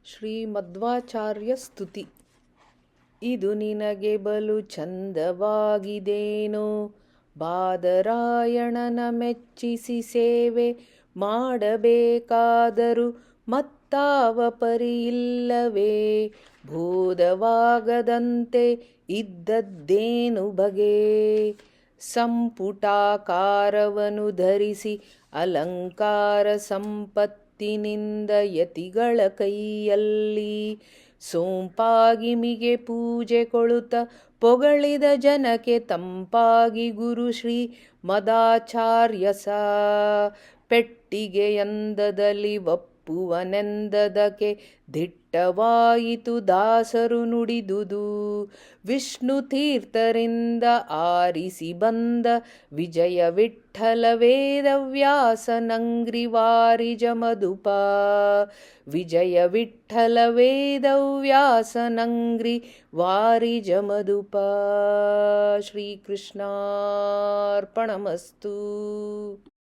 ಶ್ರೀಮಧ್ವಾಚಾರ್ಯ ಸ್ತುತಿ. ಇದು ನಿನಗೆ ಬಲು ಚಂದವಾಗಿದೇನೋ, ಬಾದರಾಯಣನ ಮೆಚ್ಚಿಸಿ ಸೇವೆ ಮಾಡಬೇಕಾದರೂ ಮತ್ತಾವ ಪರಿಯಿಲ್ಲವೇ. ಬೋಧವಾಗದಂತೆ ಇದ್ದದ್ದೇನು ಬಗೆ. ಸಂಪುಟಾಕಾರವನ್ನು ಧರಿಸಿ ಅಲಂಕಾರ ಸಂಪತ್ತಿನಿಂದ ಯತಿಗಳ ಕೈಯಲ್ಲಿ ಸೋಂಪಾಗಿ ಮಿಗೆ ಪೂಜೆ ಕೊಳುತ್ತ ಪೊಗಳಿದ ಜನಕ್ಕೆ ತಂಪಾಗಿ ಗುರು ಶ್ರೀ ಮದಾಚಾರ್ಯಸ ಪೆಟ್ಟಿಗೆಯಂದದಲ್ಲಿ ಒಪ್ಪುವನೆಂದದಕ್ಕೆ ದಿಟ್ಟವಾಯಿತು ದಾಸರು ನುಡಿದುದು. ವಿಷ್ಣು ತೀರ್ಥರಿಂದ ಆರಿಸಿ ಬಂದ ವಿಜಯ ವಿಠ್ಠಲ ವೇದವ್ಯಾಸ ನಂಗ್ರಿ ವಾರಿಜ ಮಧುಪ. ವಿಜಯ ವಿಠ್ಠಲ ವೇದವ್ಯಾಸ ನಂಗ್ರಿ ವಾರಿಜ ಮಧುಪ. ಶ್ರೀಕೃಷ್ಣಾರ್ಪಣಮಸ್ತು.